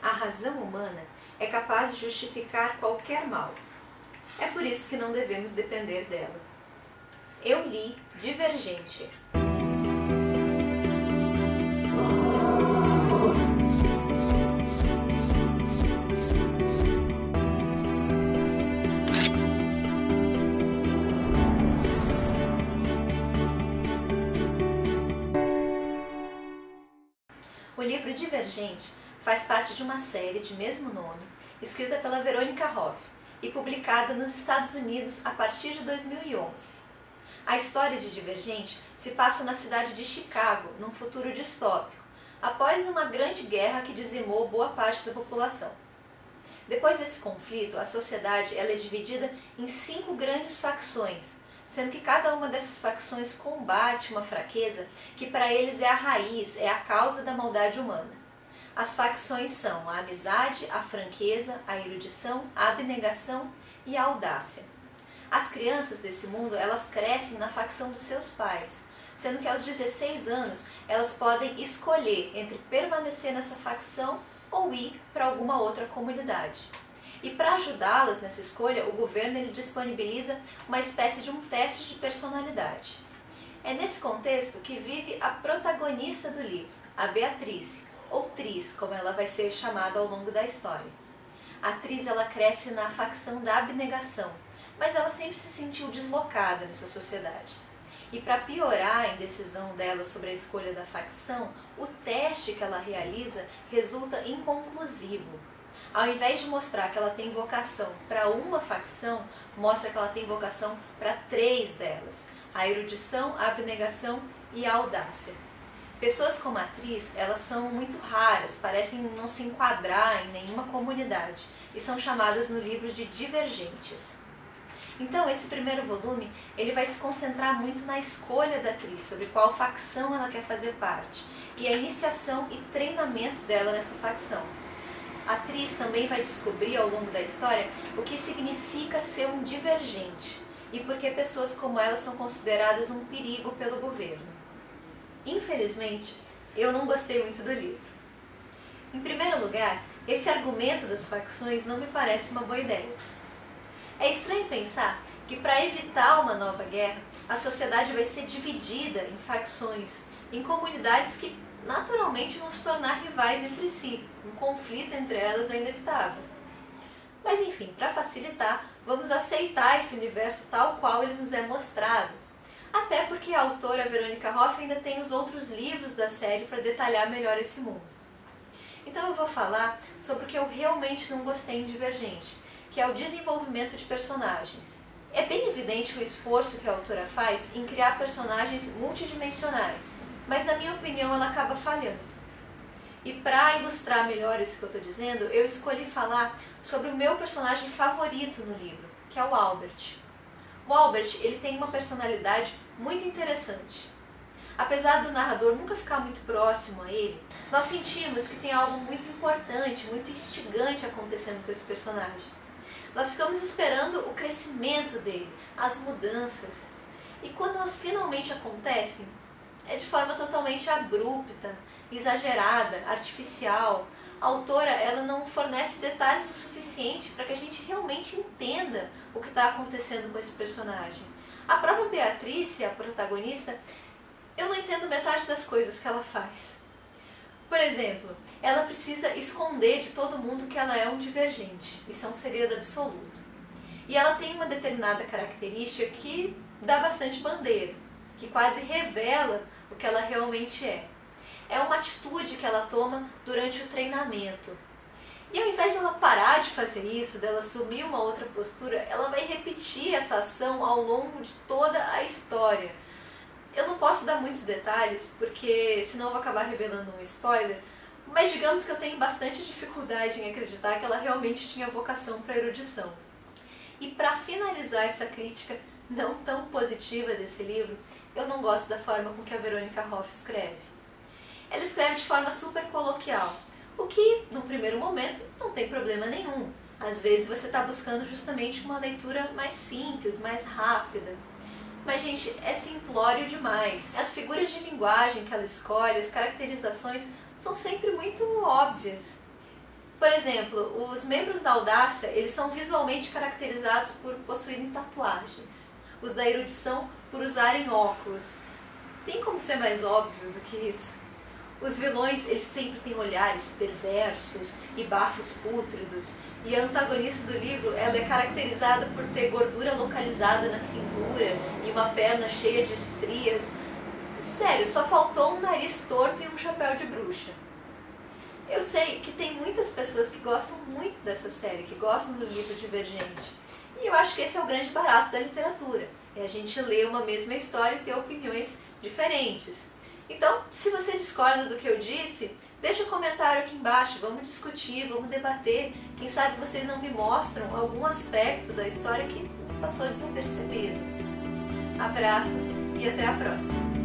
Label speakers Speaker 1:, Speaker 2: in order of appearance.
Speaker 1: A razão humana é capaz de justificar qualquer mal. É por isso que não devemos depender dela. Eu li Divergente. O livro Divergente faz parte de uma série de mesmo nome, escrita pela Veronica Roth e publicada nos Estados Unidos a partir de 2011. A história de Divergente se passa na cidade de Chicago, num futuro distópico, após uma grande guerra que dizimou boa parte da população. Depois desse conflito, a sociedade ela é dividida em 5 grandes facções, sendo que cada uma dessas facções combate uma fraqueza que para eles é a raiz, é a causa da maldade humana. As facções são a amizade, a franqueza, a erudição, a abnegação e a audácia. As crianças desse mundo, elas crescem na facção dos seus pais, sendo que aos 16 anos elas podem escolher entre permanecer nessa facção ou ir para alguma outra comunidade. E para ajudá-las nessa escolha, o governo ele disponibiliza uma espécie de um teste de personalidade. É nesse contexto que vive a protagonista do livro, a Beatrice, ou Tris, como ela vai ser chamada ao longo da história. A Tris ela cresce na facção da abnegação, mas ela sempre se sentiu deslocada nessa sociedade. E para piorar a indecisão dela sobre a escolha da facção, o teste que ela realiza resulta inconclusivo. Ao invés de mostrar que ela tem vocação para uma facção, mostra que ela tem vocação para 3 delas: a erudição, a abnegação e a audácia. Pessoas como a Tris, elas são muito raras, parecem não se enquadrar em nenhuma comunidade e são chamadas no livro de divergentes. Então, esse primeiro volume ele vai se concentrar muito na escolha da Tris, sobre qual facção ela quer fazer parte, e a iniciação e treinamento dela nessa facção. A Tris também vai descobrir ao longo da história o que significa ser um divergente e por que pessoas como ela são consideradas um perigo pelo governo. Infelizmente, eu não gostei muito do livro. Em primeiro lugar, esse argumento das facções não me parece uma boa ideia. É estranho pensar que para evitar uma nova guerra, a sociedade vai ser dividida em facções, em comunidades que naturalmente vão se tornar rivais entre si. Um conflito entre elas é inevitável. Mas enfim, para facilitar, vamos aceitar esse universo tal qual ele nos é mostrado. Até porque a autora Veronica Roth ainda tem os outros livros da série para detalhar melhor esse mundo. Então eu vou falar sobre o que eu realmente não gostei em Divergente, que é o desenvolvimento de personagens. É bem evidente o esforço que a autora faz em criar personagens multidimensionais, mas na minha opinião ela acaba falhando. E para ilustrar melhor isso que eu estou dizendo, eu escolhi falar sobre o meu personagem favorito no livro, que é o Albert. O Albert ele tem uma personalidade muito interessante. Apesar do narrador nunca ficar muito próximo a ele, nós sentimos que tem algo muito importante, muito instigante acontecendo com esse personagem. Nós ficamos esperando o crescimento dele, as mudanças. E quando elas finalmente acontecem, é de forma totalmente abrupta, exagerada, artificial. A autora ela não fornece detalhes o suficiente para que a gente realmente entenda o que está acontecendo com esse personagem. A própria Beatrice, a protagonista, eu não entendo metade das coisas que ela faz. Por exemplo, ela precisa esconder de todo mundo que ela é um divergente. Isso é um segredo absoluto. E ela tem uma determinada característica que dá bastante bandeira, que quase revela o que ela realmente é. É uma atitude que ela toma durante o treinamento. E ao invés de ela parar de fazer isso, dela assumir uma outra postura, ela vai repetir essa ação ao longo de toda a história. Eu não posso dar muitos detalhes, porque senão eu vou acabar revelando um spoiler, mas digamos que eu tenho bastante dificuldade em acreditar que ela realmente tinha vocação para erudição. E para finalizar essa crítica não tão positiva desse livro, eu não gosto da forma com que a Veronica Roth escreve. Ela escreve de forma super coloquial, o que, no primeiro momento, não tem problema nenhum. Às vezes você está buscando justamente uma leitura mais simples, mais rápida. Mas, gente, é simplório demais. As figuras de linguagem que ela escolhe, as caracterizações, são sempre muito óbvias. Por exemplo, os membros da Audácia, eles são visualmente caracterizados por possuírem tatuagens. Os da Erudição por usarem óculos. Tem como ser mais óbvio do que isso? Os vilões, eles sempre têm olhares perversos e bafos pútridos. E a antagonista do livro, ela é caracterizada por ter gordura localizada na cintura e uma perna cheia de estrias. Sério, só faltou um nariz torto e um chapéu de bruxa. Eu sei que tem muitas pessoas que gostam muito dessa série, que gostam do livro Divergente. E eu acho que esse é o grande barato da literatura. É a gente ler uma mesma história e ter opiniões diferentes. Então, se você discorda do que eu disse, deixa um comentário aqui embaixo, vamos discutir, vamos debater. Quem sabe vocês não me mostram algum aspecto da história que passou desapercebido. Abraços e até a próxima!